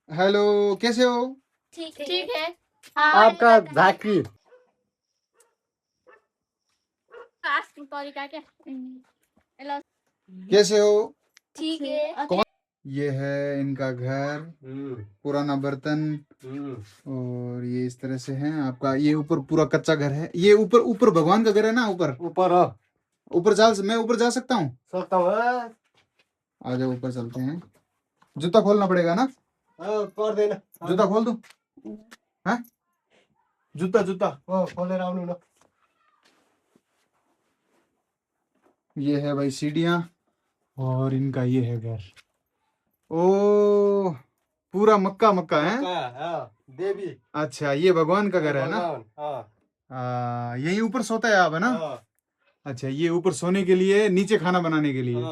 Hello, कैसे हो? ठीक ठीक है। हाँ आपका झाकी तरीका क्या? हेलो। कैसे हो? ठीक है। कौन? ये है इनका घर, पुराना बर्तन, और ये इस तरह से है आपका। ये ऊपर पूरा कच्चा घर है। ये ऊपर ऊपर भगवान का घर है ना? ऊपर ऊपर ऊपर मैं ऊपर जा सकता हूँ? सकता हूँ। आ जाओ, ऊपर चलते हैं। जूता खोलना पड़ेगा ना? कर देना। जूता खोल दूं? हाँ, जूता जूता खोलेर आउनु न। ये है भाई सीढ़ियाँ, और इनका ये है घर। ओ, पूरा मक्का मक्का है। देवी। अच्छा, ये भगवान का घर है ना? यही ऊपर सोता है आप, है ना? अच्छा, ये ऊपर सोने के लिए, नीचे खाना बनाने के लिए।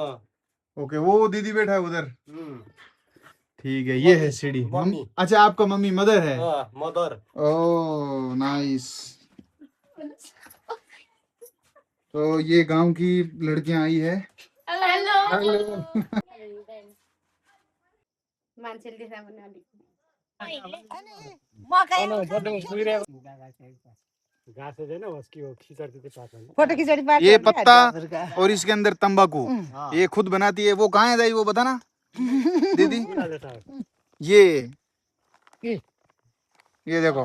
ओके, वो दीदी बैठा है उधर। ठीक है, ये है सीढ़ी। मम्मी। अच्छा, आपका मम्मी मदर है? मदर। Oh nice. तो ये गांव की लड़कियां आई है। हेलो। फोटो खिचड़ी पार्टी ये हो गया पत्ता ड्राइवर का। और इसके अंदर तंबाकू ये खुद बनाती है। वो कहाँ है दाई, वो बताना दीदी। ये देखो,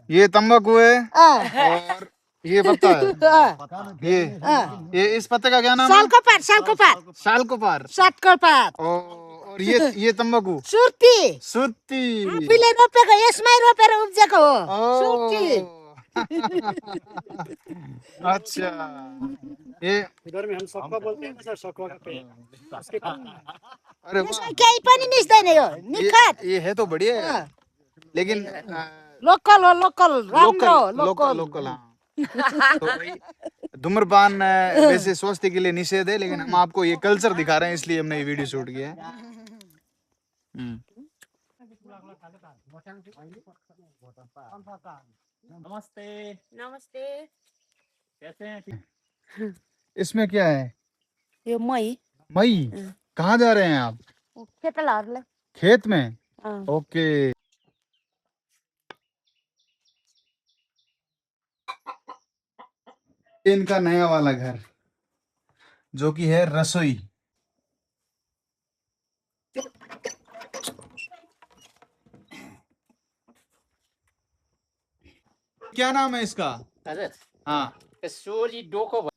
ये तंबाकू है और ये पत्ता है। ये इस पत्ते का क्या नाम है? सालकोपार सालकोपार सालकोपार। सातकोपार और ये तंबाकू सुर्ती सुत्ती। आफूले रोपेको यसमै रोपेर उब्जेको हो सुर्ती। अच्छा, ये इधर में हम सकवा बोलते हैं ना सर, सकवा का पेड़। अरे यसमा वाह, केही पनि मिस्दैन यो निखत ये है तो बढ़िया है, लेकिन लोकल हो लोकल लोकल राम्रो लोकल लोकल लोकल हाँ। तो भाई धूम्रपान वैसे स्वास्थ्य के लिए निषेध है, लेकिन हम आपको ये कल्चर दिखा रहे हैं, इसलिए हमने ये वीडियो शूट किया है। नमस्ते। नमस्ते। कैसे हैं? इसमें क्या है? यो मई मई। कहाँ जा रहे हैं आप? केटाहरूलाई खेत में। ओके। इनका नया वाला घर, जो कि है रसोई। क्या नाम है इसका? हजुर हाँ, सोली डोको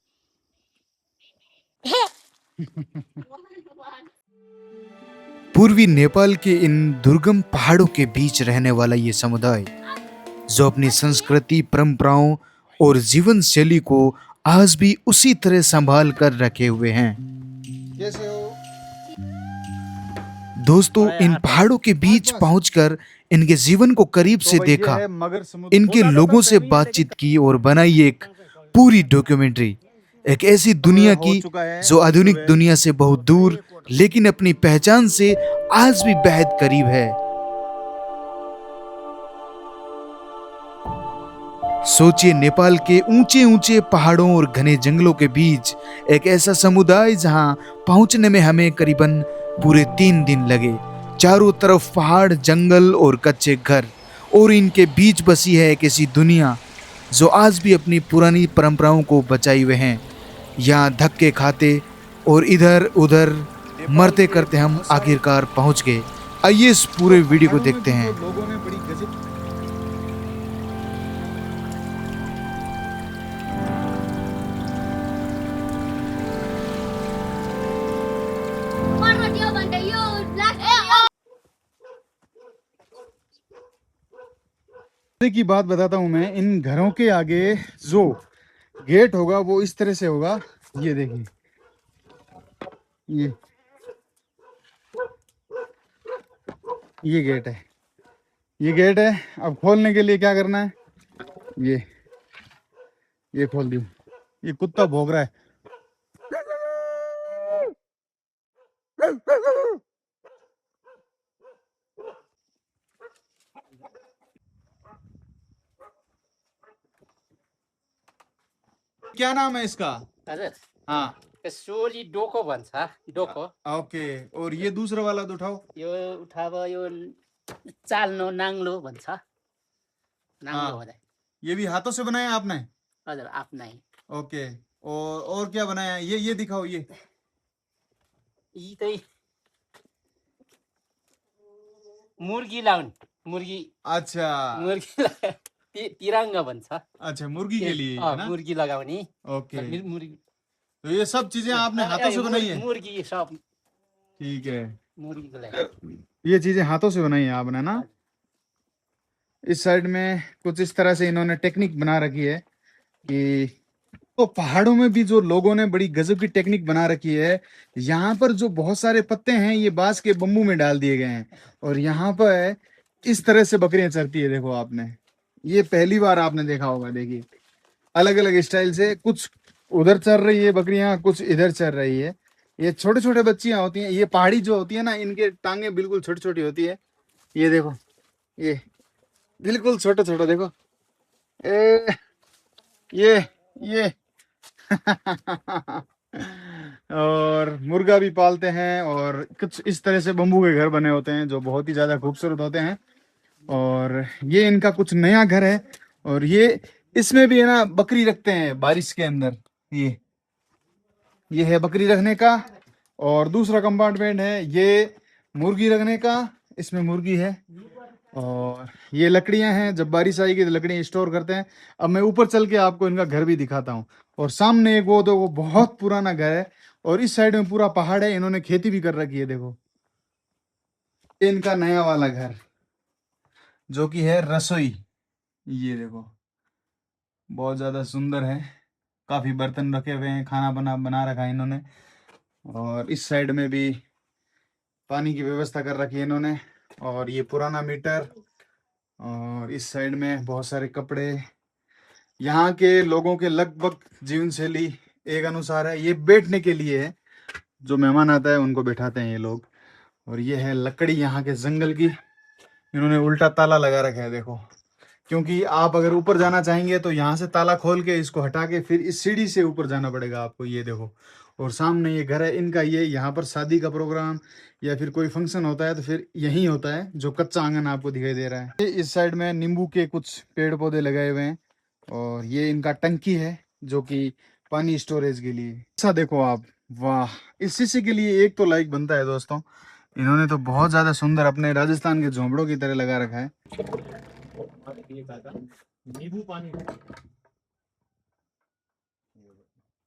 पूर्वी नेपाल के इन दुर्गम पहाड़ों के बीच रहने वाला ये समुदाय, जो अपनी संस्कृति, परंपराओं और जीवन शैली को आज भी उसी तरह संभाल कर रखे हुए हैं। कैसे हो दोस्तों? इन पहाड़ों के बीच पहुंचकर इनके जीवन को करीब से देखा, इनके लोगों से बातचीत की और बनाई एक पूरी डॉक्यूमेंट्री, एक ऐसी दुनिया की जो आधुनिक दुनिया से बहुत दूर, लेकिन अपनी पहचान से आज भी बेहद करीब है। सोचिए, नेपाल के ऊंचे ऊंचे पहाड़ों और घने जंगलों के बीच एक ऐसा समुदाय जहां पहुंचने में हमें करीबन पूरे 3 दिन लगे। चारों तरफ पहाड़, जंगल और कच्चे घर, और इनके बीच बसी है एक ऐसी दुनिया जो आज भी अपनी पुरानी परंपराओं को बचाए हुए हैं। यहाँ धक्के खाते और इधर उधर मरते करते हम आखिरकार पहुंच गए। आइए इस पूरे वीडियो को देखते हैं। लोगों ने बड़ी गजब की बात बताता हूँ मैं। इन घरों के आगे जो गेट होगा वो इस तरह से होगा। ये देखिए, ये ये गेट है, ये गेट है। अब खोलने के लिए क्या करना है? ये खोल दी। ये कुत्ता भौंक रहा है। क्या नाम है इसका? हजुर हाँ, सोली डोको भन्छ डोको ओके, और ये दूसरा वाला तो उठाओ। यो उठाब यो चाल्नो नाङ्लो भन्छ नाङ्लो हाँ। हो जाए ये भी हाथों से बनाया आपने? हजुर आफ्नै ओके, और क्या बनाया? ये दिखाओ ये। यी चाहिँ मुर्गी लाउने मुर्गी अच्छा मुर्गी तिरङ्गा भन्छ अच्छा, मुर्गी के लिए अँ, है ना? मुर्गी लगाउने ओके, मुर्गी तो ये सब चीजें आपने हाथों से बनाई है? मुर्गी सब ठीक है, मुर्गीको लागि ये चीजें हाथों से बनाई है आपने ना? इस साइड में कुछ इस तरह से इन्होंने टेक्निक बना रखी है कि तो पहाड़ों में भी जो लोगों ने बड़ी गजब की टेक्निक बना रखी है। यहाँ पर जो बहुत सारे पत्ते हैं ये बांस के बम्बू में डाल दिए गए हैं और यहाँ पर इस तरह से बकरियां चरती है। देखो आपने, ये पहली बार आपने देखा होगा। देखिए अलग अलग स्टाइल से, कुछ उधर चर रही है बकरियां, कुछ इधर चर रही है। ये छोटे छोटे बच्चियां होती हैं। ये पहाड़ी जो होती है ना, इनके टांगे बिल्कुल छोटी छोटी होती है। ये देखो, ये बिल्कुल छोटे छोटे देखो। ये और मुर्गा भी पालते हैं और कुछ इस तरह से बम्बू के घर बने होते हैं जो बहुत ही ज्यादा खूबसूरत होते हैं। और ये इनका कुछ नया घर है और ये इसमें भी है ना बकरी रखते हैं बारिश के अंदर। ये है बकरी रखने का और दूसरा कंपार्टमेंट है ये मुर्गी रखने का, इसमें मुर्गी है। और ये लकड़ियां हैं, जब बारिश आएगी तो लकड़ियां स्टोर करते हैं। अब मैं ऊपर चल के आपको इनका घर भी दिखाता हूँ। और सामने एक वो बहुत पुराना घर है और इस साइड में पूरा पहाड़ है। इन्होंने खेती भी कर रखी है। देखो ये इनका नया वाला घर जो कि है रसोई। ये देखो बहुत ज्यादा सुंदर है, काफी बर्तन रखे हुए हैं, खाना बना बना रखा है इन्होंने। और इस साइड में भी पानी की व्यवस्था कर रखी है इन्होंने। और ये पुराना मीटर और इस साइड में बहुत सारे कपड़े। यहाँ के लोगों के लगभग जीवन शैली एक अनुसार है। ये बैठने के लिए है, जो मेहमान आता है उनको बैठाते हैं ये लोग। और ये है लकड़ी यहाँ के जंगल की, इन्होंने उल्टा ताला लगा रखा है। देखो, क्योंकि आप अगर ऊपर जाना चाहेंगे तो यहाँ से ताला खोल के इसको हटा के फिर इस सीढ़ी से ऊपर जाना पड़ेगा आपको। ये देखो, और सामने ये घर है इनका। ये यहाँ पर शादी का प्रोग्राम या फिर कोई फंक्शन होता है तो फिर यही होता है, जो कच्चा आंगन आपको दिखाई दे रहा है। ये इस साइड में नींबू के कुछ पेड़ पौधे लगाए हुए हैं और ये इनका टंकी है जो कि पानी स्टोरेज के लिए। ऐसा देखो आप, वाह, इस शीशे के लिए एक तो लाइक बनता है दोस्तों। इन्होंने तो बहुत ज्यादा सुंदर अपने राजस्थान के झोंपड़ों की तरह लगा रखा है। नींबू पानी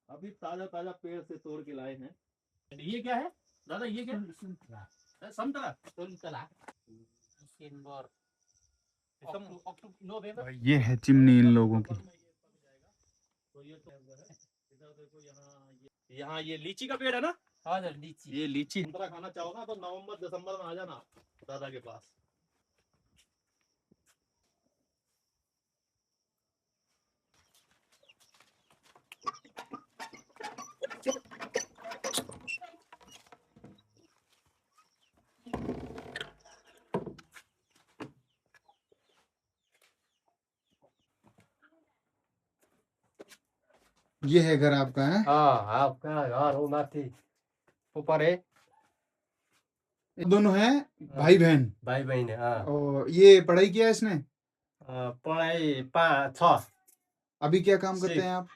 अभी ताजा ताजा पेड़ से तोड़ के लाए हैं। ये क्या है दादा, ये क्या संतरा संतरा दिसंबर अक्टूबर नवंबर। ये है चिमनी इन लोगों की। तो ये तो इधर देखो, यहाँ ये लीची का पेड़ है ना। हाँ लीची, ये लीची संतरा खाना चाहो ना तो नवंबर दिसंबर में आ जाना दादा के पास। ये है घर आपका है? हाँ आपका घर हो माथि ऊपर है। ये दोनों हैं भाई बहन? भाई बहन है हाँ। और ये पढ़ाई किया है इसने? पढाइ 5 अभी क्या काम करते हैं आप?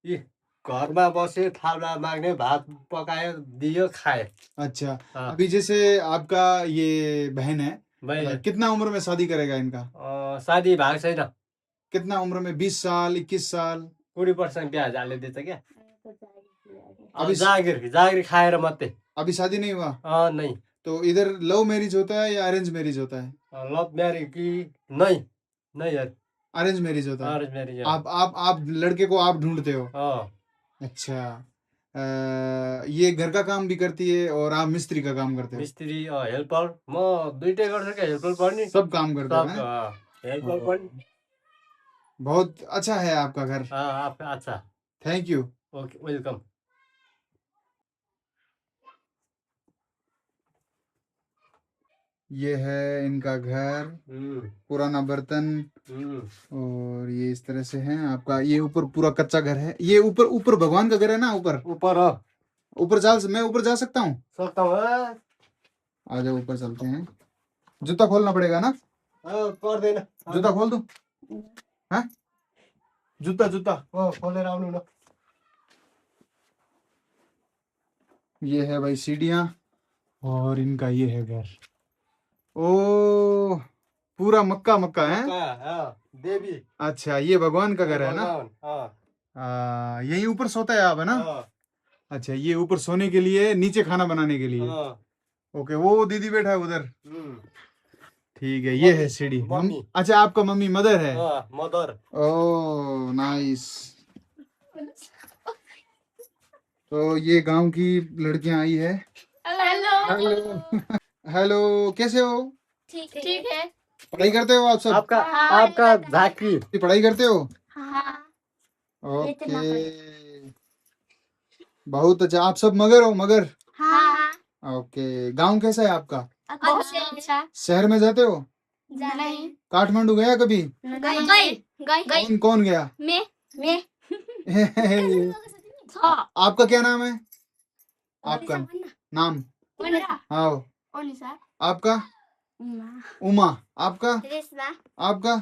ये घरमा बस्यो, थालमा माग्ने, भात पकायो दियो खाए। अच्छा, हाँ। अभी जैसे आपका ये बहन है, बहिनी कितना उम्र में शादी करेगा इनका? शादी भएको छैन, कितना उम्र में? 20 साल, 21 साल? 20% बिहा हालिदिन्छ क्या। अभी जागिर जागिर खाएर मात्रै। अभी शादी नहीं हुआ? नहीं। तो इधर लव मैरिज होता है या अरेंज मैरिज होता है? लव मैरिज कि नहीं नहीं यार, अरेंज मैरिज होता है। Arrange marriage. आप लड़के को आप ढूंढते हो? अच्छा, ये घर का काम भी करती है और आप मिस्त्री का काम करते हो? मिस्त्री हेल्पर, म दुईटै गर्छु क्या, हेल्पर पनि सब काम करते हो हैं? हेल्पर पनि। बहुत अच्छा है आपका घर। अच्छा, थैंक यू। Okay, welcome. ये है इनका घर, पुराना बर्तन, और ये इस तरह से है आपका। ये ऊपर पूरा कच्चा घर है। ये ऊपर ऊपर भगवान का घर है ना, ऊपर ऊपर मैं ऊपर जा सकता हूँ? आ जाओ, ऊपर चलते हैं। जूता खोलना पड़ेगा ना? कर देना। जूता खोल दूं? हाँ, जूता जूता खोले रावण ना। ये है भाई सीढ़ियाँ, और इनका ये है घर। ओ, पूरा मक्का मक्का है। देवी। अच्छा, ये भगवान का घर है ना? यही ऊपर सोता है आप, है ना? अच्छा, ये ऊपर सोने के लिए, नीचे खाना बनाने के लिए। ओके, वो दीदी बैठा है उधर। ठीक है, ये है सीढ़ी। अच्छा, आपका मम्मी मदर है? मदर। Oh nice. तो ये गांव की लड़कियां आई है। हेलो। हेलो, कैसे हो? ठीक है। पढ़ाई करते हो आप सब? आपका झाकी। पढ़ाई करते हो? हाँ। ओके, बहुत अच्छा। आप सब मगर हो? मगर। हाँ। ओके, गांव कैसा है आपका? अच्छा। शहर में जाते हो? नहीं। काठमांडू गया कभी? गई। कौन कौन गया? मैं आपका क्या नाम है? आपका नाम? हाँ, आपका? उमा। आपका? आपका?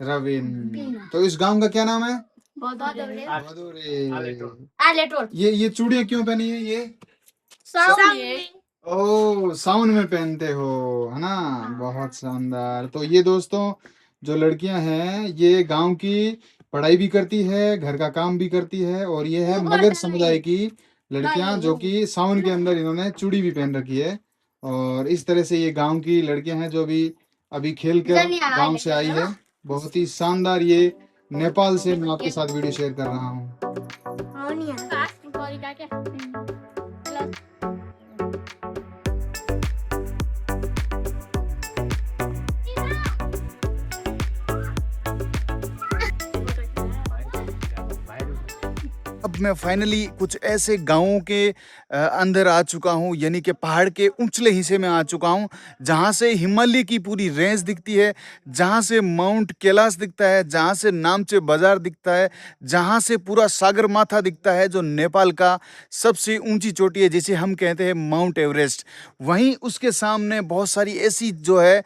रविन। तो इस गांव का क्या नाम है? भदोरे। ये चूड़ियां क्यों पहनी है ये? ओ, साउंड में पहनते हो, है ना? बहुत शानदार। तो ये दोस्तों, जो लड़कियां हैं, ये गांव की पढ़ाई भी करती है, घर का काम भी करती है, और ये है मगर समुदाय की लड़कियां, जो कि सावन के अंदर इन्होंने चूड़ी भी पहन रखी है। और इस तरह से ये गांव की लड़कियां हैं, जो भी अभी खेल कर गांव से आई है। बहुत ही शानदार। ये नेपाल से मैं आपके साथ वीडियो शेयर कर रहा हूँ। अब मैं फाइनली कुछ ऐसे गांवों के अंदर आ चुका हूं, यानी कि पहाड़ के ऊंचले हिस्से में आ चुका हूं, जहां से हिमालय की पूरी रेंज दिखती है, जहां से माउंट कैलाश दिखता है, जहां से नामचे बाजार दिखता है, जहां से पूरा सागरमाथा दिखता है, जो नेपाल का सबसे ऊंची चोटी है, जिसे हम कहते हैं माउंट एवरेस्ट। वहीं उसके सामने बहुत सारी ऐसी जो है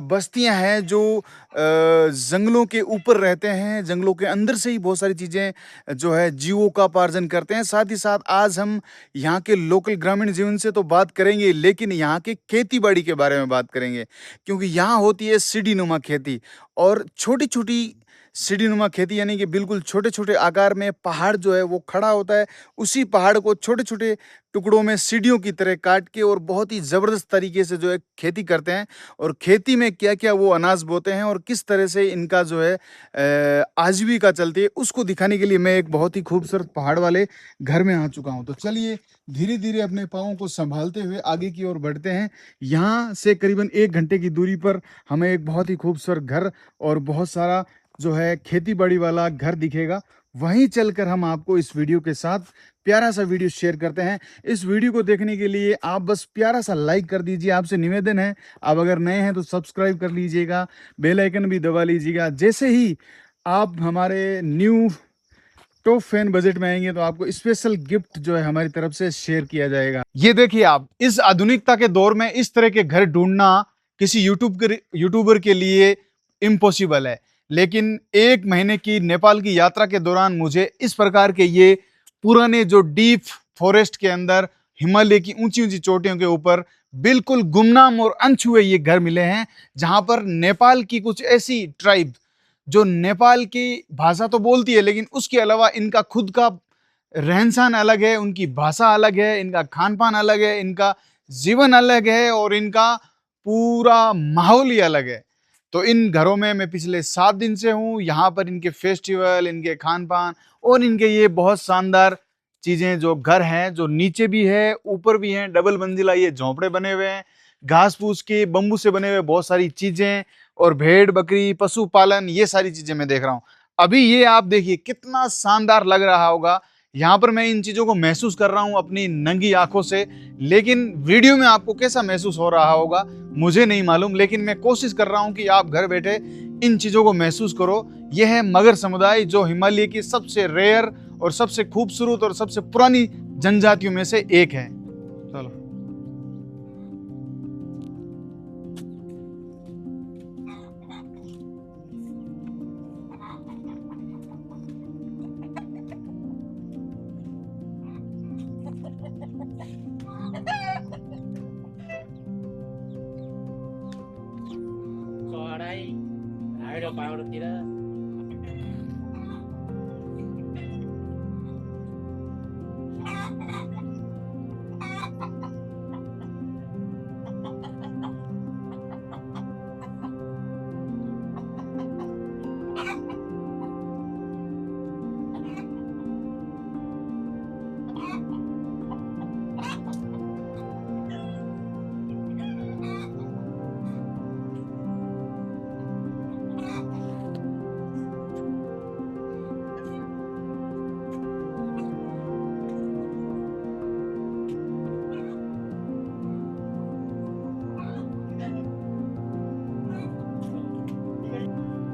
बस्तियां हैं, जो जंगलों के ऊपर रहते हैं, जंगलों के अंदर से ही बहुत सारी चीज़ें जो है जीवोपार्जन करते हैं। साथ ही साथ आज हम यहाँ के लोकल ग्रामीण जीवन से तो बात करेंगे, लेकिन यहाँ के खेती बाड़ी के बारे में बात करेंगे, क्योंकि यहाँ होती है सीढ़ी नुमा खेती। और छोटी छोटी सीढ़ी नुमा खेती, यानी कि बिल्कुल छोटे छोटे आकार में पहाड़ जो है वो खड़ा होता है। उसी पहाड़ को छोटे छोटे टुकड़ों में सीढ़ियों की तरह काट के और बहुत ही ज़बरदस्त तरीके से जो है खेती करते हैं। और खेती में क्या क्या वो अनाज बोते हैं और किस तरह से इनका जो है आजीविका चलती है, उसको दिखाने के लिए मैं एक बहुत ही खूबसूरत पहाड़ वाले घर में आ चुका हूँ। तो चलिए धीरे धीरे अपने पाँवों को संभालते हुए आगे की ओर बढ़ते हैं। यहाँ से करीबन 1 घंटे की दूरी पर हमें एक बहुत ही खूबसूरत घर और बहुत सारा जो है खेती बाड़ी वाला घर दिखेगा। वहीं चलकर हम आपको इस वीडियो के साथ प्यारा सा वीडियो शेयर करते हैं। इस वीडियो को देखने के लिए आप बस प्यारा सा लाइक कर दीजिए। आपसे निवेदन है, आप अगर नए हैं तो सब्सक्राइब कर लीजिएगा, बेल आइकन भी दबा लीजिएगा। जैसे ही आप हमारे न्यू टॉप फैन बजट में आएंगे तो आपको स्पेशल गिफ्ट जो है हमारी तरफ से शेयर किया जाएगा। ये देखिए आप, इस आधुनिकता के दौर में इस तरह के घर ढूंढना किसी यूट्यूबर के लिए इम्पॉसिबल है, लेकिन 1 महीने की नेपाल की यात्रा के दौरान मुझे इस प्रकार के ये पुराने जो डीप फॉरेस्ट के अंदर हिमालय की ऊंची ऊंची चोटियों के ऊपर बिल्कुल गुमनाम और अनछुए ये घर मिले हैं, जहां पर नेपाल की कुछ ऐसी ट्राइब जो नेपाल की भाषा तो बोलती है, लेकिन उसके अलावा इनका खुद का रहन सहन अलग है, उनकी भाषा अलग है, इनका खान पान अलग है, इनका जीवन अलग है, और इनका पूरा माहौल ही अलग है। तो इन घरों में मैं पिछले 7 दिन से हूँ। यहाँ पर इनके फेस्टिवल, इनके खान पान और इनके ये बहुत शानदार चीजें, जो घर हैं, जो नीचे भी है ऊपर भी हैं, डबल मंजिला ये झोंपड़े बने हुए हैं, घास फूस के बम्बू से बने हुए बहुत सारी चीजें, और भेड़ बकरी पशुपालन, ये सारी चीजें मैं देख रहा हूँ। अभी ये आप देखिए कितना शानदार लग रहा होगा। यहाँ पर मैं इन चीज़ों को महसूस कर रहा हूँ अपनी नंगी आंखों से, लेकिन वीडियो में आपको कैसा महसूस हो रहा होगा मुझे नहीं मालूम, लेकिन मैं कोशिश कर रहा हूँ कि आप घर बैठे इन चीज़ों को महसूस करो। यह है मगर समुदाय, जो हिमालय की सबसे रेयर और सबसे खूबसूरत और सबसे पुरानी जनजातियों में से एक है। चलो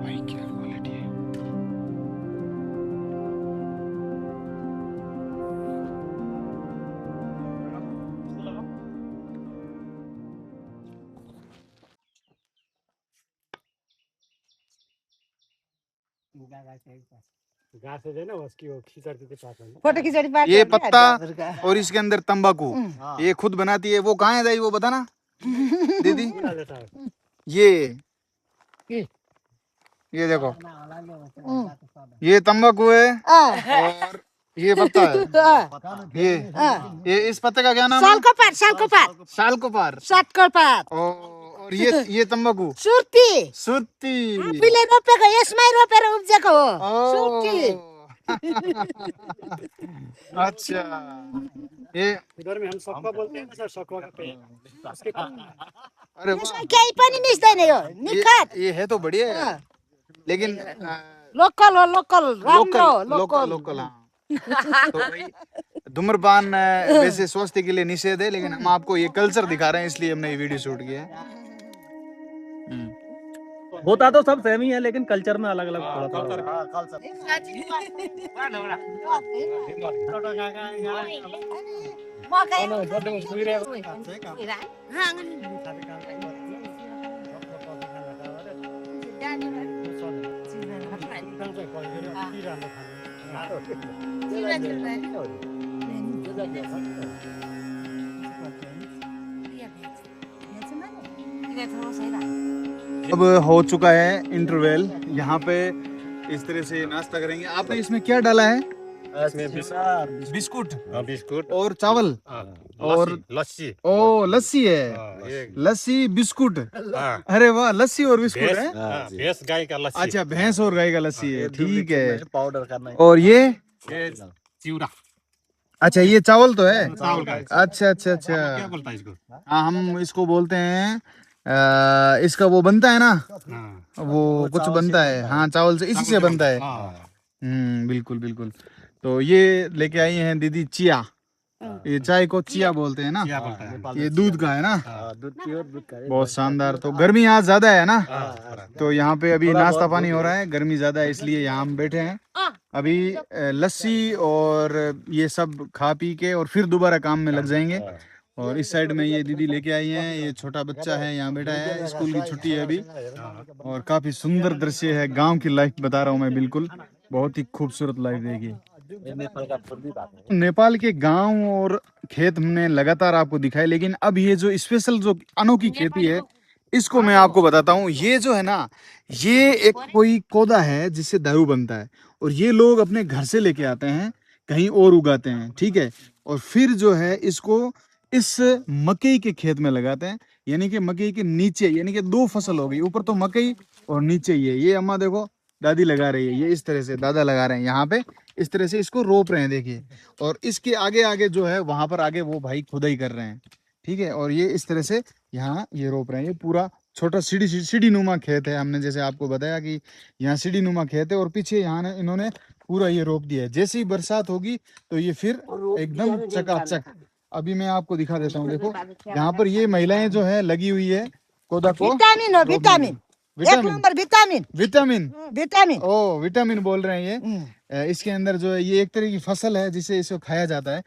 भाई क्या क्वालिटी है। घास है ना उसकी वो खिचड़ी के साथ में। फोटो खिचड़ी पार्ट ये पत्ता और इसके अंदर तंबाकू ये खुद बनाती है। वो कहाँ है दाई, वो बताना दीदी। ये देखो, ये तंबाकू है और ये पत्ता है। ये इस पत्ते का क्या नाम है? सालकोपार सालकोपार सालकोपार। सातकोपार और ये तंबाकू सुर्ती सुत्ती। आफूले रोपेको यसमै रोपेर उब्जेको हो ओ, सुर्ती। अच्छा ये इधर में हम सकवा बोलते हैं ना सर, सकवा का पेड़ उसके अरे वाह, यसमा केही पनि मिस्दैन यो निखत ये है तो बढ़िया है, लेकिन लोकल हो लोकल राम्रो लोकल लोकल लोकल। हाँ तो भाई धूम्रपान वैसे स्वास्थ्य के लिए निषेध है, लेकिन हम आपको ये कल्चर दिखा रहे हैं इसलिए हमने ये वीडियो शूट किया है। होता तो सब सेम ही है, लेकिन कल्चर में अलग अलग थोड़ा थोड़ा। अब हो चुका है इंटरवेल, यहाँ पे इस तरह से नाश्ता करेंगे। आपने इसमें क्या डाला है? बिस्कुट बिस्कुट और चावल और लस्सी। ओ लस्सी है, लस्सी बिस्कुट। अरे वाह, लस्सी और बिस्कुट है। भैंस गाय का लस्सी। अच्छा, भैंस और गाय का लस्सी है, ठीक है। पाउडर करना है। और ये चिवड़ा। अच्छा, ये चावल तो है। चावल का। अच्छा अच्छा क्या अच्छा, बोलता है इसको? हाँ हम इसको बोलते हैं इसका वो बनता है ना, वो कुछ बनता है, हाँ चावल से, इसी से बनता है। बिल्कुल बिल्कुल। तो ये लेके आई हैं दीदी चिया, ये चाय को चिया बोलते हैं ना, ये दूध का है ना, दूध प्योर दूध का है। बहुत शानदार। तो गर्मी आज ज्यादा है ना, तो यहाँ पे अभी नाश्ता पानी हो रहा है, गर्मी ज्यादा है इसलिए यहाँ हम बैठे हैं अभी। लस्सी और ये सब खा पी के और फिर दोबारा काम में लग जाएंगे। और इस साइड में ये दीदी लेके आई हैं, ये छोटा बच्चा है यहाँ बैठा है, स्कूल की छुट्टी है अभी। और काफी सुंदर दृश्य है, गांव की लाइफ बता रहा हूँ मैं, बिल्कुल बहुत ही खूबसूरत लाइफ देखिए। नेपाल के गांव और खेत हमने लगातार आपको दिखाए, लेकिन अब ये जो स्पेशल जो अनोखी खेती है इसको मैं आपको बताता हूँ। ये जो है ना, ये एक कोई पौधा है जिससे दारू बनता है, और ये लोग अपने घर से लेके आते हैं, कहीं और उगाते हैं, ठीक है। और फिर जो है इसको इस मकई के खेत में लगाते हैं, यानी कि मकई के नीचे, यानी कि दो फसल हो गई, ऊपर तो मकई और नीचे ये अम्मा देखो दादी लगा रही है, ये इस तरह से दादा लगा रहे हैं यहाँ पे, इस तरह से इसको रोप रहे हैं देखिए। और इसके आगे आगे जो है वहां पर आगे वो भाई खुदाई कर रहे हैं, ठीक है। और ये इस तरह से यहाँ ये रोप रहे हैं, ये पूरा छोटा सीढ़ी नुमा खेत है। हमने जैसे आपको बताया कि यहाँ सीढ़ी नुमा खेत है और पीछे यहाँ इन्होंने पूरा ये रोप दिया है। जैसे ही बरसात होगी तो ये फिर एकदम चकाचक। अभी मैं आपको दिखा देता हूँ, देखो यहाँ पर ये महिलाएं जो है लगी हुई है कोदा को विटामिन हो, रोपने विटामिन में। एक vitamin number vitamin vitamin vitamin. ओ विटामिन बोल रहे हैं ये। इसके अंदर जो है ये एक तरह की फसल है जिसे इसको खाया जाता है।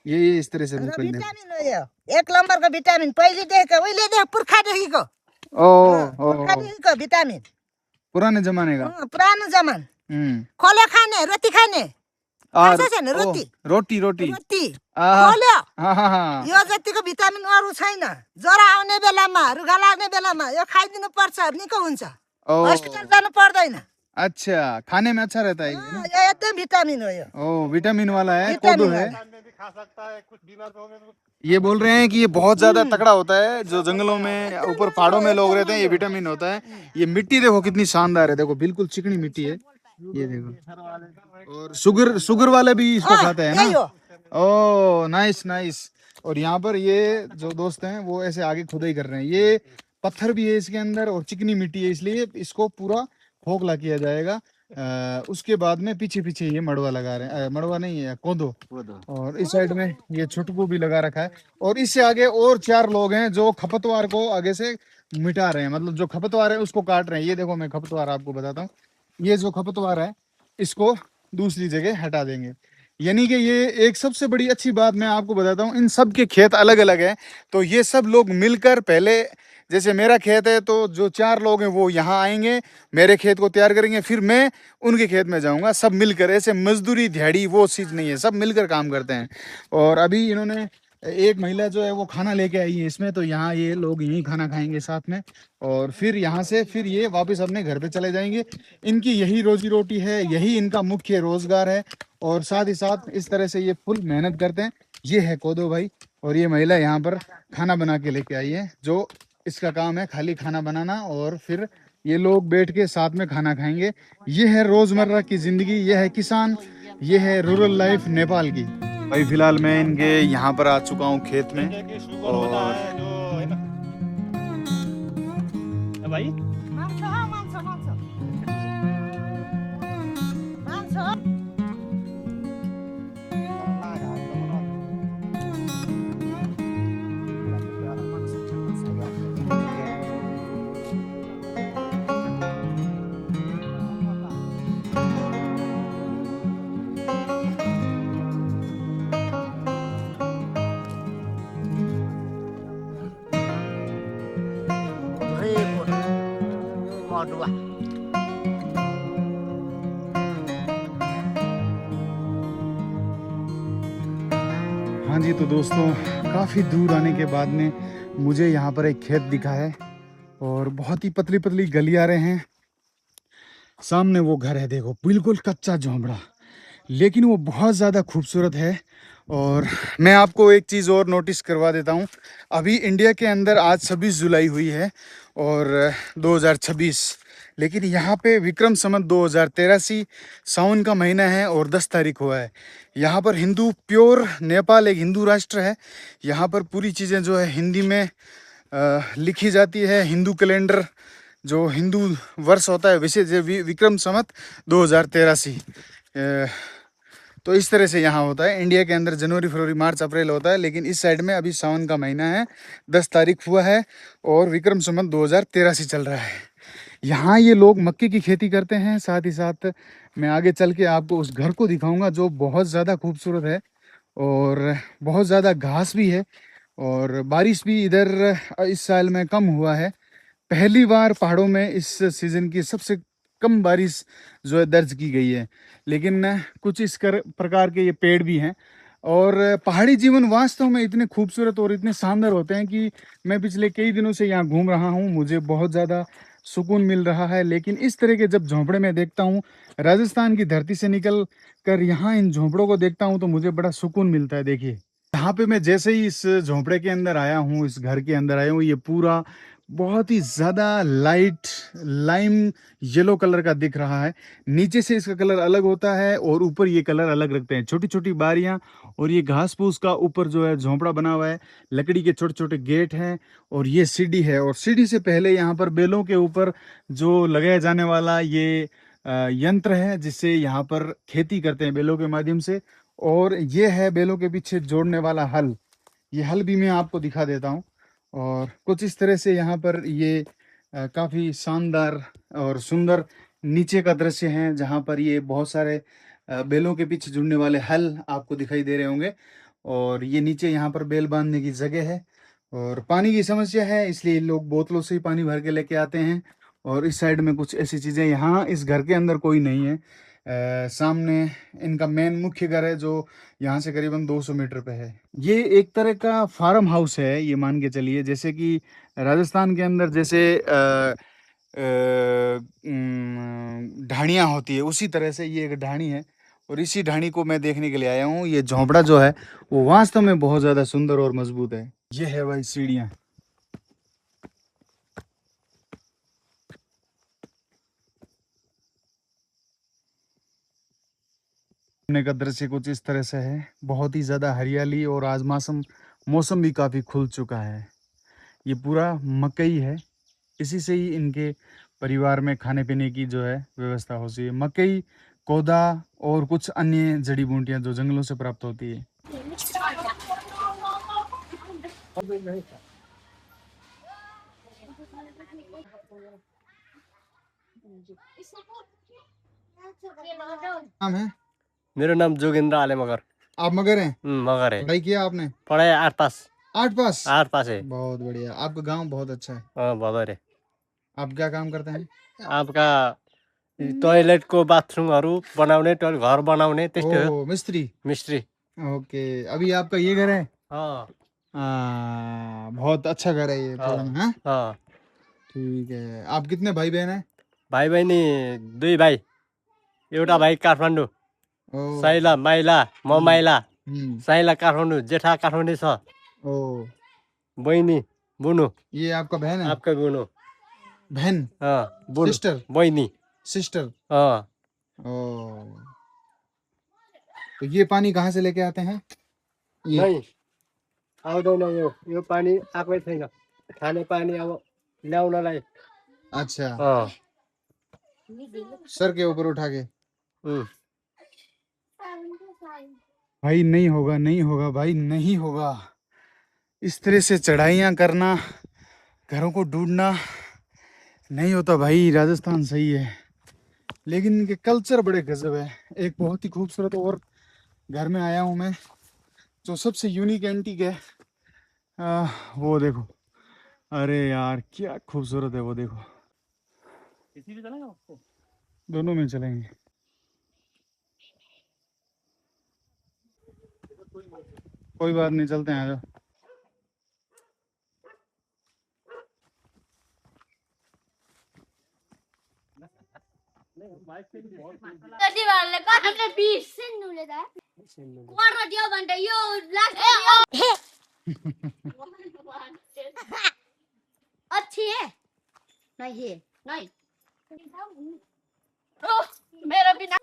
ये इस तरह से र रोपन दे। विटामिन हो यो एक नम्बरको विटामिन। पहिले देखेको उहिले देख पुर्खादेखिको पुर्खादेखिको विटामिन। पुराने जमाने का। पुरानो जमान खोले खाने रोटी खाने और खान्छ छैन रोटी रोटी रोटी रोटी आहा, खोल्यो हाँ हाँ हाँ। यो जतिको भिटामिन अरू छैन। ज्वरो आउने बेलामा रुगा लाग्ने बेलामा यो खाइदिनु पर्छ, निको हुन्छ। ओ हस्पिटल जानु पर्दैन। अच्छा, खाने में अच्छा रहता है ये ना? यो एकदम भिटामिन हो यो। ओ विटामिन वाला है, विटामिन कोदो है। वाला। में भी खा सकता है, कुछ बीमार होने में ये बोल रहे हैं कि ये बहुत ज्यादा तगड़ा होता है। जो जंगलों में ऊपर पहाड़ों में लोग रहते हैं ये विटामिन होता है। ये मिट्टी देखो कितनी शानदार है, देखो बिल्कुल चिकनी मिट्टी है ये देखो। और शुगर वाले भी इसको खाते हैं यही ना? हो। Oh nice nice. और यहाँ पर ये जो दोस्त हैं वो ऐसे आगे खुदाई कर रहे हैं। ये पत्थर भी है इसके अंदर और चिकनी मिट्टी है, इसलिए इसको पूरा खोखला किया जाएगा। उसके बाद में पीछे पीछे ये मड़वा लगा रहे हैं। मड़वा नहीं है, कोदो। और इस साइड में ये छुटकू भी लगा रखा है। और इससे आगे और 4 लोग हैं जो खपतवार को आगे से मिटा रहे हैं, मतलब जो खपतवार है उसको काट रहे हैं। ये देखो मैं खपतवार आपको बताता हूँ। ये जो खपतवार है इसको दूसरी जगह हटा देंगे। यानी कि ये एक सबसे बड़ी अच्छी बात मैं आपको बताता हूँ, इन सब के खेत अलग अलग है। तो ये सब लोग मिलकर पहले, जैसे मेरा खेत है तो जो 4 लोग हैं वो यहाँ आएंगे, मेरे खेत को तैयार करेंगे, फिर मैं उनके खेत में जाऊँगा। सब मिलकर, ऐसे मजदूरी दिहाड़ी वो चीज़ नहीं है, सब मिलकर काम करते हैं। और अभी इन्होंने एक महिला जो है वो खाना लेके आई है इसमें, तो यहाँ ये लोग यहीं खाना खाएंगे साथ में। और फिर यहाँ से फिर ये वापस अपने घर पे चले जाएंगे। इनकी यही रोजी रोटी है, यही इनका मुख्य रोजगार है। और साथ ही साथ इस तरह से ये फुल मेहनत करते हैं। ये है कोदो भाई, और ये महिला यहाँ पर खाना बना के लेके आई है। जो इसका काम है खाली खाना बनाना, और फिर ये लोग बैठ के साथ में खाना खाएंगे। ये है रोजमर्रा की जिंदगी, ये है किसान, ये है रूरल लाइफ नेपाल की। भाई फिलहाल मैं इनके यहाँ पर आ चुका हूँ खेत में। कि शुगर होता है जो है ना भाई। मान्छ हो, मान्छ, मान्छ। मान्छ हो। मडुवा हाँ जी, तो दोस्तों काफ़ी दूर आने के बाद में मुझे यहाँ पर एक खेत दिखा है और बहुत ही पतली पतली गलियारे हैं। सामने वो घर है, देखो बिल्कुल कच्चा झोंपड़ा, लेकिन वो बहुत ज़्यादा खूबसूरत है। और मैं आपको एक चीज़ और नोटिस करवा देता हूँ। अभी इंडिया के अंदर आज 26 जुलाई हुई है और 2026, लेकिन यहाँ पे विक्रम संवत 2083 सावन का महीना है और 10 तारीख हुआ है। यहाँ पर हिंदू प्योर, नेपाल एक हिंदू राष्ट्र है। यहाँ पर पूरी चीज़ें जो है हिंदी में लिखी जाती है। हिंदू कैलेंडर जो हिंदू वर्ष होता है वैसे विक्रम संवत 2083। तो इस तरह से यहाँ होता है। इंडिया के अंदर जनवरी, फरवरी, मार्च, अप्रैल होता है, लेकिन इस साइड में अभी सावन का महीना है, 10 तारीख हुआ है और विक्रम संवत 2083 चल रहा है। यहाँ ये लोग मक्के की खेती करते हैं। साथ ही साथ मैं आगे चल के आपको उस घर को दिखाऊंगा जो बहुत ज़्यादा खूबसूरत है और बहुत ज़्यादा घास भी है। और बारिश भी इधर इस साल में कम हुआ है। पहली बार पहाड़ों में इस सीज़न की सबसे कम बारिश जो है दर्ज की गई है। लेकिन कुछ इस प्रकार के ये पेड़ भी हैं। और पहाड़ी जीवन वास्तव में इतने खूबसूरत और इतने शानदार होते हैं कि मैं पिछले कई दिनों से यहाँ घूम रहा हूँ, मुझे बहुत ज़्यादा सुकून मिल रहा है। लेकिन इस तरह के जब झोंपड़े में देखता हूँ, राजस्थान की धरती से निकल कर यहाँ इन झोंपड़ों को देखता हूँ तो मुझे बड़ा सुकून मिलता है। देखिए यहाँ पे मैं जैसे ही इस झोंपड़े के अंदर आया हूँ, इस घर के अंदर आया हूँ, ये पूरा बहुत ही ज़्यादा लाइट लाइम येलो कलर का दिख रहा है। नीचे से इसका कलर अलग होता है और ऊपर ये कलर अलग रखते हैं। छोटी छोटी बारियां और ये घास फूस का ऊपर जो है झोंपड़ा बना हुआ है, लकड़ी के छोटे छोटे गेट हैं और ये सीढ़ी है। और सीढ़ी से पहले यहाँ पर बेलों के ऊपर जो लगाया जाने वाला ये यंत्र है जिससे यहाँ पर खेती करते हैं बेलों के माध्यम से। और ये है बेलों के पीछे जोड़ने वाला हल। ये हल भी मैं आपको दिखा देता हूँ। और कुछ इस तरह से यहाँ पर ये काफ़ी शानदार और सुंदर नीचे का दृश्य है जहाँ पर ये बहुत सारे बैलों के पीछे जुड़ने वाले हल आपको दिखाई दे रहे होंगे। और ये नीचे यहाँ पर बैल बांधने की जगह है और पानी की समस्या है इसलिए लोग बोतलों से ही पानी भर के लेके आते हैं। और इस साइड में कुछ ऐसी चीज़ें, यहाँ इस घर के अंदर कोई नहीं है। सामने इनका मेन मुख्य घर है जो यहाँ से करीबन 200 मीटर पे है। ये एक तरह का फार्म हाउस है, ये मान के चलिए, जैसे कि राजस्थान के अंदर जैसे ढाणियाँ होती है उसी तरह से ये एक ढाणी है। और इसी ढाणी को मैं देखने के लिए आया हूँ। ये झोंपड़ा जो है वो वास्तव में बहुत ज़्यादा सुंदर और मजबूत है। ये है भाई सीढ़ियाँ। का दृश्य कुछ इस तरह से है। बहुत ही ज़्यादा हरियाली और आज मौसम भी काफ़ी खुल चुका है। ये पूरा मकई है, इसी से ही इनके परिवार में खाने पीने की जो है व्यवस्था होती है। मकई, कोदा और कुछ अन्य जड़ी बूटियां जो जंगलों से प्राप्त होती है। नाम है? मेरा नाम जोगिंद्र आले मगर। आप मगर हैं? मगर है। पढ़ाई किया आपने? पढ़ाई 8 पास। 8 पास? 8 पास है। बहुत बढ़िया। आपका गांव बहुत अच्छा है। हाँ बहुत है। आप क्या काम करते हैं? आपका टॉयलेट को बाथरूमहरू बनाउने, घर बनाउने त्यस्तै हो। मिस्त्री? मिस्त्री। ओके। अभी आपका ये घर है? हाँ। बहुत अच्छा घर है ये। हाँ हाँ ठीक है। आप कितने भाई बहन हैं? भाइ बहिनी 2 भाइ। एउटा भाइ काठमाडौँ, साइला माइला, म माइला, साइला काठमाडौँ, जेठा काठमाडौँ छ। बहिनी बुनु। ये आपका बहन है? आपका बुनु। बहन? हाँ। सिस्टर? बहिनी। सिस्टर? हाँ। तो ये पानी कहाँ से लेके आते हैं? नहीं आउँदैन, यो पानी आएकै छैन। खाने पानी अब ल्याउनलाई। अच्छा। हाँ। सर के ऊपर उठा के। भाई नहीं होगा, नहीं होगा भाई, नहीं होगा। इस तरह से चढ़ाइयाँ करना, घरों को ढूंढना नहीं होता भाई। राजस्थान सही है लेकिन इनके कल्चर बड़े गजब है। एक बहुत ही खूबसूरत और घर में आया हूँ मैं जो सबसे यूनिक एंटीक है। वो देखो, अरे यार क्या खूबसूरत है वो देखो। इसी में चलेगा उसको? दोनों में चलेंगे। कोई बात नहीं, चलते हैं। आ जाओ। Tadi balik kan ada bisin dulu dah. Keluar dia bandai yo last. अच्छी है नहीं है नहीं मेरा भी ना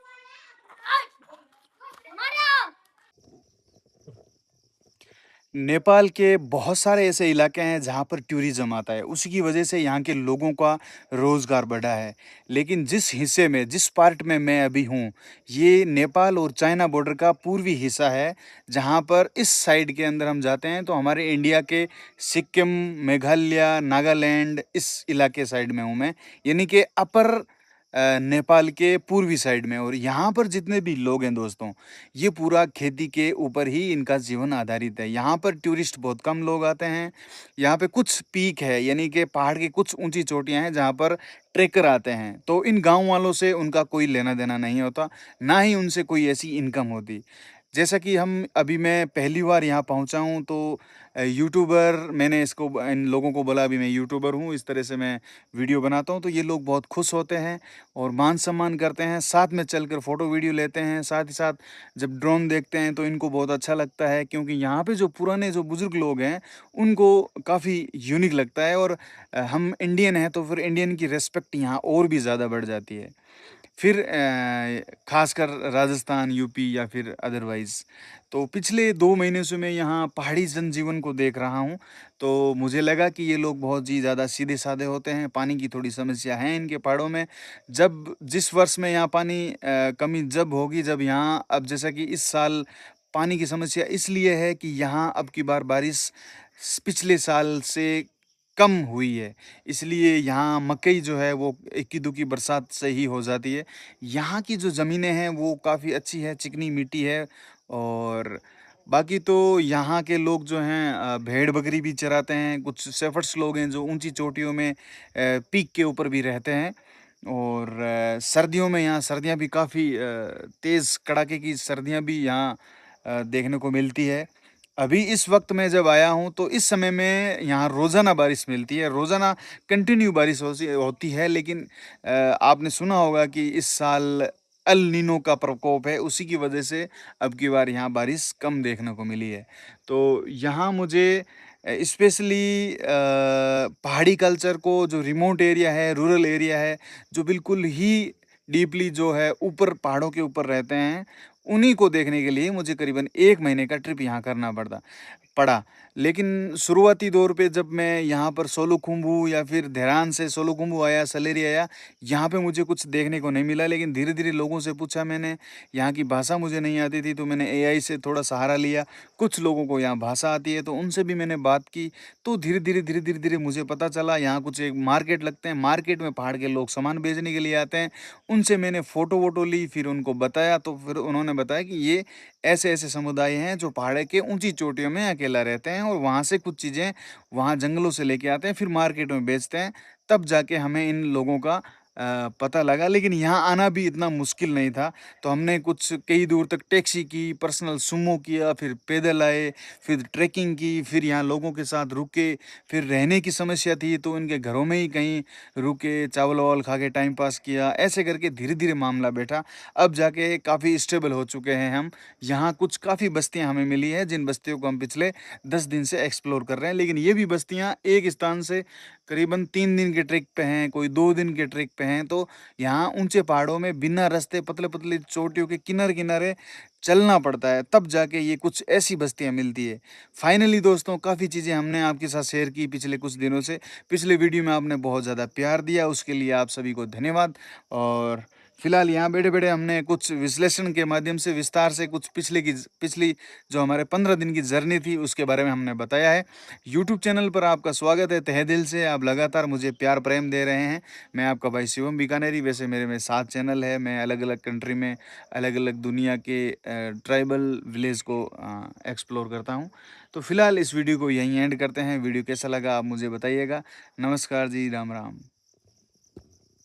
नेपाल के बहुत सारे ऐसे इलाके हैं जहाँ पर टूरिज्म आता है, उसी की वजह से यहाँ के लोगों का रोज़गार बढ़ा है। लेकिन जिस हिस्से में, जिस पार्ट में मैं अभी हूँ, ये नेपाल और चाइना बॉर्डर का पूर्वी हिस्सा है। जहाँ पर इस साइड के अंदर हम जाते हैं तो हमारे इंडिया के सिक्किम, मेघालय, नागालैंड, इस इलाके साइड में हूँ मैं, यानी कि अपर नेपाल के पूर्वी साइड में। और यहाँ पर जितने भी लोग हैं दोस्तों, ये पूरा खेती के ऊपर ही इनका जीवन आधारित है। यहाँ पर टूरिस्ट बहुत कम लोग आते हैं। यहाँ पे कुछ पीक है, यानी कि पहाड़ की कुछ ऊंची चोटियाँ हैं जहाँ पर ट्रेकर आते हैं। तो इन गांव वालों से उनका कोई लेना देना नहीं होता, ना ही उनसे कोई ऐसी इनकम होती। जैसा कि मैं पहली बार यहाँ पहुँचा हूँ, तो यूट्यूबर, मैंने इन लोगों को बोला अभी मैं यूट्यूबर हूँ, इस तरह से मैं वीडियो बनाता हूँ, तो ये लोग बहुत खुश होते हैं और मान सम्मान करते हैं, साथ में चलकर फ़ोटो वीडियो लेते हैं। साथ ही साथ जब ड्रोन देखते हैं तो इनको बहुत अच्छा लगता है, क्योंकि यहाँ पे जो पुराने जो बुज़ुर्ग लोग हैं उनको काफ़ी यूनिक लगता है। और हम इंडियन हैं तो फिर इंडियन की रिस्पेक्ट यहाँ और भी ज़्यादा बढ़ जाती है। फिर खासकर राजस्थान, यूपी या फिर अदरवाइज़। तो पिछले 2 महीने से मैं यहाँ पहाड़ी जनजीवन को देख रहा हूँ, तो मुझे लगा कि ये लोग बहुत ही ज़्यादा सीधे-साधे होते हैं। पानी की थोड़ी समस्या है इनके पहाड़ों में। जिस वर्ष में यहाँ पानी कमी जब होगी, जब यहाँ अब जैसा कि इस साल पानी की समस्या इसलिए है कि यहाँ अब की बार बारिश पिछले साल से कम हुई है, इसलिए यहाँ मकई जो है वो इक्की-दुक्की बरसात से ही हो जाती है। यहाँ की जो ज़मीनें हैं वो काफ़ी अच्छी है, चिकनी मिट्टी है। और बाकी तो यहाँ के लोग जो हैं भेड़-बकरी भी चराते हैं। कुछ शेफ़र्ड्स लोग हैं जो ऊँची चोटियों में पीक के ऊपर भी रहते हैं। और सर्दियों में यहाँ सर्दियाँ भी काफ़ी तेज़ कड़ाके की सर्दियाँ भी यहाँ देखने को मिलती है। अभी इस वक्त मैं जब आया हूँ तो इस समय में यहाँ रोज़ाना बारिश मिलती है, रोज़ाना कंटिन्यू बारिश होती है। लेकिन आपने सुना होगा कि इस साल अल नीनो का प्रकोप है, उसी की वजह से अब की बार यहाँ बारिश कम देखने को मिली है। तो यहाँ मुझे स्पेशली पहाड़ी कल्चर को, जो रिमोट एरिया है, रूरल एरिया है, जो बिल्कुल ही डीपली जो है ऊपर पहाड़ों के ऊपर रहते हैं, उन्हीं को देखने के लिए मुझे करीबन 1 महीने का ट्रिप यहाँ करना पड़ा। लेकिन शुरुआती दौर पे जब मैं यहाँ पर सोलुखुंभू या फिर धीरान से सोलुखुंभू आया, सलेरी आया, यहाँ पे मुझे कुछ देखने को नहीं मिला। लेकिन धीरे-धीरे लोगों से पूछा मैंने, यहाँ की भाषा मुझे नहीं आती थी तो मैंने एआई से थोड़ा सहारा लिया। कुछ लोगों को यहाँ भाषा आती है तो उनसे भी मैंने बात की, तो धीरे-धीरे मुझे पता चला यहाँ कुछ एक मार्केट लगते हैं, मार्केट में पहाड़ के लोग सामान बेचने के लिए आते हैं। उनसे मैंने फ़ोटो-वोटो ली, फिर उनको बताया, तो फिर उन्होंने बताया कि ये ऐसे-ऐसे समुदाय हैं जो पहाड़ के ऊँची चोटियों में अकेला रहते हैं और वहाँ से कुछ चीज़ें वहाँ जंगलों से लेके आते हैं, फिर मार्केट में बेचते हैं। तब जाके हमें इन लोगों का पता लगा। लेकिन यहाँ आना भी इतना मुश्किल नहीं था, तो हमने कुछ कई दूर तक टैक्सी की, पर्सनल सुमो किया, फिर पैदल आए, फिर ट्रैकिंग की, फिर यहाँ लोगों के साथ रुके। फिर रहने की समस्या थी तो इनके घरों में ही कहीं रुके, चावल-वावल खा के टाइम पास किया। ऐसे करके धीरे-धीरे मामला बैठा। अब जाके काफ़ी स्टेबल हो चुके हैं हम। यहाँ कुछ काफ़ी बस्तियाँ हमें मिली हैं, जिन बस्तियों को हम पिछले 10 दिन से एक्सप्लोर कर रहे हैं। लेकिन ये भी बस्तियाँ एक स्थान से करीबन 3 दिन के ट्रिप पे हैं, कोई 2 दिन के ट्रिप पे हैं। तो यहाँ ऊँचे पहाड़ों में बिना रास्ते, पतले-पतले चोटियों के किनारे-किनारे चलना पड़ता है, तब जाके ये कुछ ऐसी बस्तियाँ मिलती है। फाइनली दोस्तों, काफ़ी चीज़ें हमने आपके साथ शेयर की पिछले कुछ दिनों से। पिछले वीडियो में आपने बहुत ज़्यादा प्यार दिया, उसके लिए आप सभी को धन्यवाद। और फिलहाल यहाँ बैठे-बैठे हमने कुछ विश्लेषण के माध्यम से विस्तार से कुछ पिछली जो हमारे 15 दिन की जर्नी थी उसके बारे में हमने बताया है। यूट्यूब चैनल पर आपका स्वागत है तहे दिल से। आप लगातार मुझे प्यार प्रेम दे रहे हैं। मैं आपका भाई शिवम बीकानेरी। वैसे मेरे में 7 चैनल है। मैं अलग-अलग कंट्री में, अलग-अलग दुनिया के ट्राइबल विलेज को एक्सप्लोर करता हूँ। तो फिलहाल इस वीडियो को यहीं एंड करते हैं। वीडियो कैसा लगा आप मुझे बताइएगा। नमस्कार जी, राम राम।